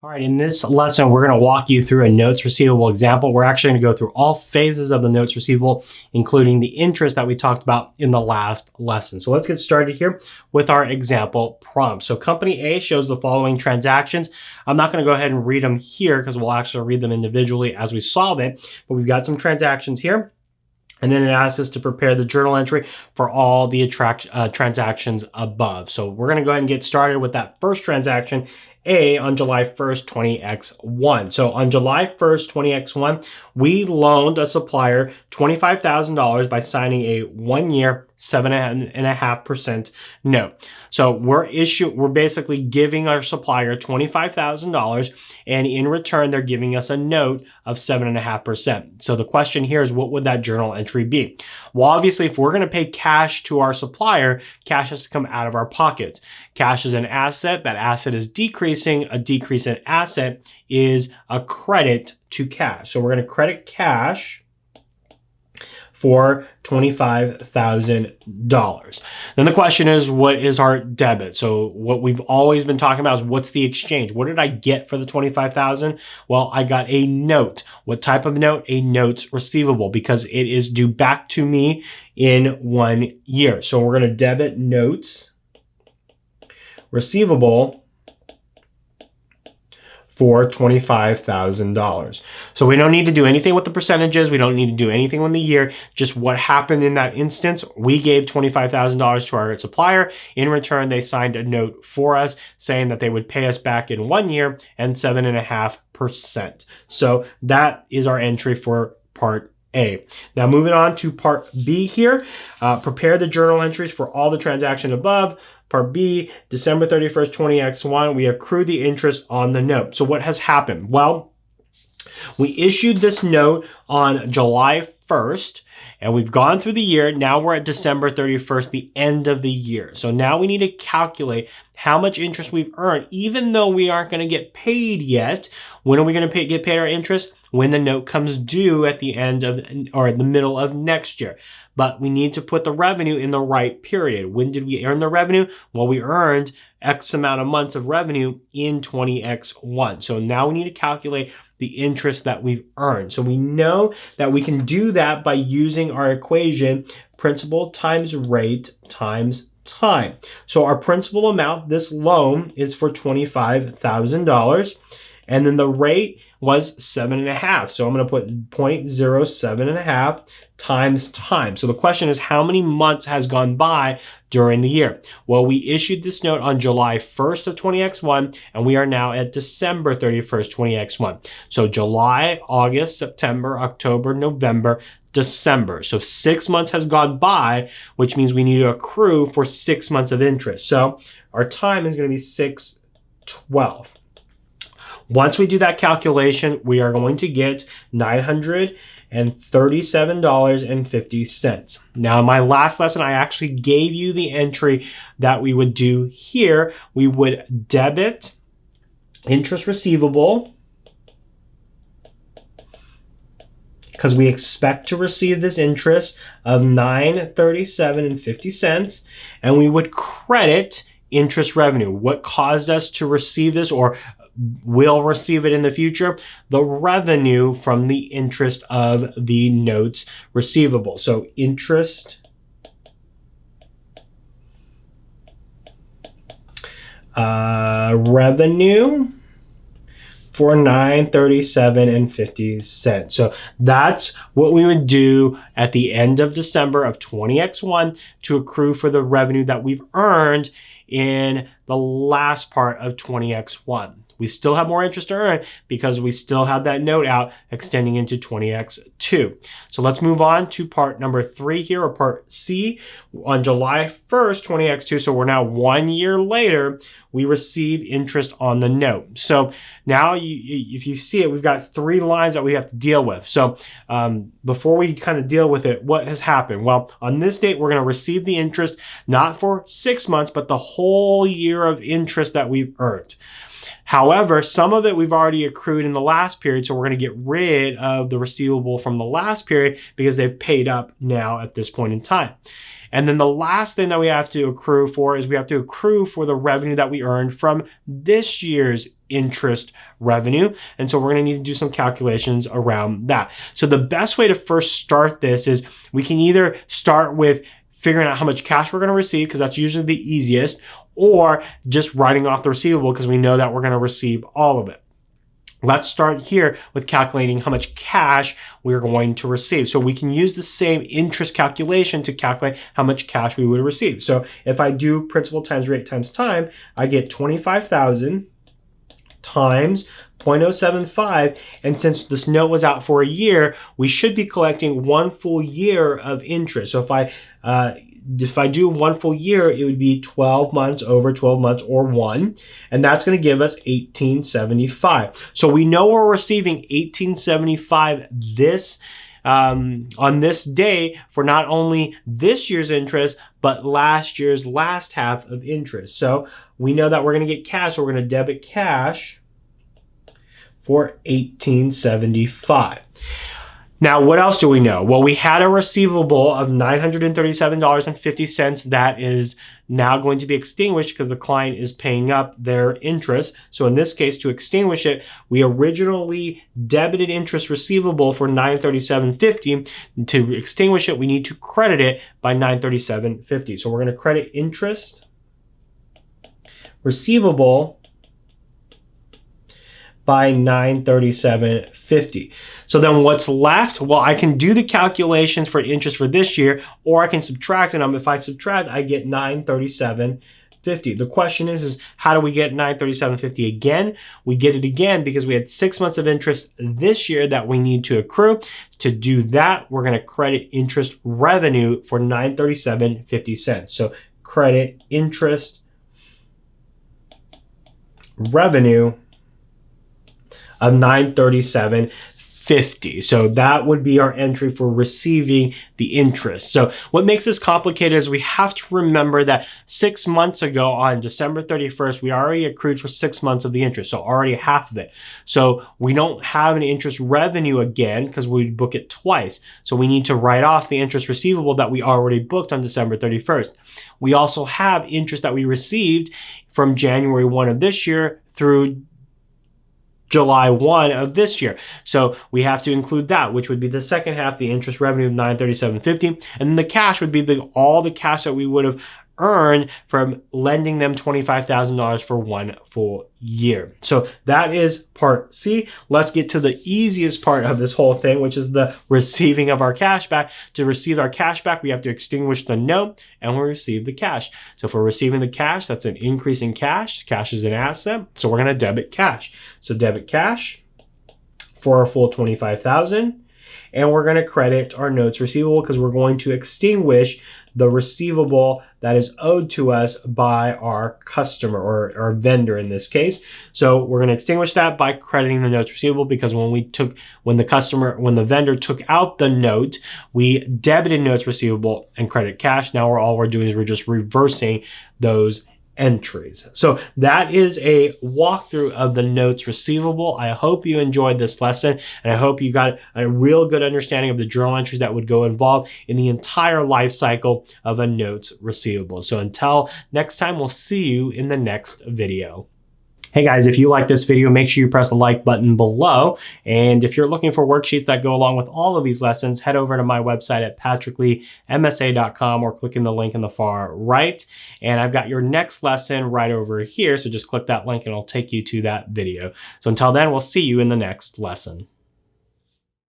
All right, in this lesson, we're going to walk you through a notes receivable example. We're actually going to go through all phases of the notes receivable, including the interest that we talked about in the last lesson. So let's get started here with our example prompt. So company A shows the following transactions. I'm not going to go ahead and read them here because we'll actually read them individually as we solve it, but we've got some transactions here. And then it asks us to prepare the journal entry for all the transactions above. So we're going to go ahead and get started with that first transaction, A, on July 1st, 20X1. So on July 1st, 20X1, we loaned a supplier $25,000 by signing a 1-year 7.5% note. So we're basically giving our supplier $25,000, and in return, they're giving us a note of 7.5%. So the question here is, what would that journal entry be? Well, obviously, if we're going to pay cash to our supplier, cash has to come out of our pockets. Cash is an asset. That asset is decreasing. A decrease in asset is a credit to cash. So we're going to credit cash for $25,000. Then the question is, what is our debit? So what we've always been talking about is, what's the exchange? What did I get for the $25,000? Well, I got a note. What type of note? A notes receivable, because it is due back to me in 1 year. So we're going to debit notes receivable for $25,000. So we don't need to do anything with the percentages. We don't need to do anything with the year. Just what happened in that instance. We gave $25,000 to our supplier. In return, they signed a note for us saying that they would pay us back in 1 year and 7.5%. So that is our entry for part A. Now moving on to part B here. Prepare the journal entries for all the transactions above. Part B, December 31st, 20X1, we accrued the interest on the note. So what has happened? Well, we issued this note on July 1st, and we've gone through the year. Now we're at December 31st, the end of the year. So now we need to calculate how much interest we've earned, even though we aren't going to get paid yet. When are we going to get paid our interest? When the note comes due at the end of, or in the middle of next year. But we need to put the revenue in the right period. When did we earn the revenue? Well, we earned X amount of months of revenue in 20X1. So now we need to calculate the interest that we've earned. So we know that we can do that by using our equation, principal times rate times time. So our principal amount, this loan, is for $25,000. And then the rate was 7.5. So I'm going to put 0.07.5 times time. So the question is, how many months has gone by during the year? Well, we issued this note on July 1st of 20X1, and we are now at December 31st, 20X1. So July, August, September, October, November, December. So 6 months has gone by, which means we need to accrue for 6 months of interest. So our time is going to be 6/12. Once we do that calculation, we are going to get $937.50. Now, in my last lesson, I actually gave you the entry that we would do here. We would debit interest receivable, because we expect to receive this interest of $937.50, and we would credit interest revenue. What caused us to receive this, or will receive it in the future? The revenue from the interest of the notes receivable. So interest revenue for $937.50. So that's what we would do at the end of December of 20X1 to accrue for the revenue that we've earned in the last part of 20X1. We still have more interest to earn because we still have that note out extending into 20X2. So let's move on to part number 3 here, or part C. On July 1st, 20X2, so we're now 1 year later, we receive interest on the note. So now if you see it, we've got 3 lines that we have to deal with. So before we kind of deal with it, what has happened? Well, on this date, we're going to receive the interest not for 6 months, but the whole year of interest that we've earned. However, some of it we've already accrued in the last period, so we're going to get rid of the receivable from the last period because they've paid up now at this point in time. And then the last thing that we have to accrue for is we have to accrue for the revenue that we earned from this year's interest revenue. And so we're going to need to do some calculations around that. So the best way to first start this is we can either start with figuring out how much cash we're going to receive, because that's usually the easiest, or just writing off the receivable because we know that we're going to receive all of it. Let's start here with calculating how much cash we're going to receive. So we can use the same interest calculation to calculate how much cash we would receive. So if I do principal times rate times time, I get 25,000 times 0.075. And since this note was out for a year, we should be collecting 1 full year of interest. So if I do 1 full year, it would be 12 months over 12 months, or 1. And that's going to give us 1875. So we know we're receiving 1875 on this day for not only this year's interest, but last year's last half of interest. So we know that we're going to get cash. So we're going to debit cash for 1875. Now, what else do we know? Well, we had a receivable of $937.50 that is now going to be extinguished because the client is paying up their interest. So in this case, to extinguish it, we originally debited interest receivable for $937.50. To extinguish it, we need to credit it by $937.50. So we're going to credit interest receivable by $937.50. So then what's left? Well, I can do the calculations for interest for this year, or I can subtract them. If I subtract, I get $937.50. The question is how do we get $937.50 again? We get it again because we had 6 months of interest this year that we need to accrue. To do that, we're going to credit interest revenue for $937.50. So credit interest revenue of $937.50. So that would be our entry for receiving the interest. So what makes this complicated is we have to remember that 6 months ago on December 31st, we already accrued for 6 months of the interest. So already half of it. So we don't have an interest revenue again because we book it twice. So we need to write off the interest receivable that we already booked on December 31st. We also have interest that we received from January 1 of this year through July 1 of this year. So we have to include that, which would be the second half, the interest revenue of $937.50. And then the cash would be all the cash that we would have earned from lending them $25,000 for 1 full year. So that is part C. Let's get to the easiest part of this whole thing, which is the receiving of our cash back. To receive our cash back, we have to extinguish the note and we receive the cash. So if we're receiving the cash, that's an increase in cash. Cash is an asset. So we're going to debit cash. So debit cash for our full $25,000. And we're going to credit our notes receivable because we're going to extinguish the receivable that is owed to us by our customer or our vendor in this case. So we're going to extinguish that by crediting the notes receivable because when the vendor took out the note, we debited notes receivable and credit cash. Now all we're doing is we're just reversing those entries. So that is a walkthrough of the notes receivable. I hope you enjoyed this lesson, and I hope you got a real good understanding of the journal entries that would go involved in the entire life cycle of a notes receivable. So until next time, we'll see you in the next video. Hey guys, if you like this video, make sure you press the like button below. And if you're looking for worksheets that go along with all of these lessons, head over to my website at patrickleemsa.com or click in the link in the far right. And I've got your next lesson right over here. So just click that link and it'll take you to that video. So until then, we'll see you in the next lesson.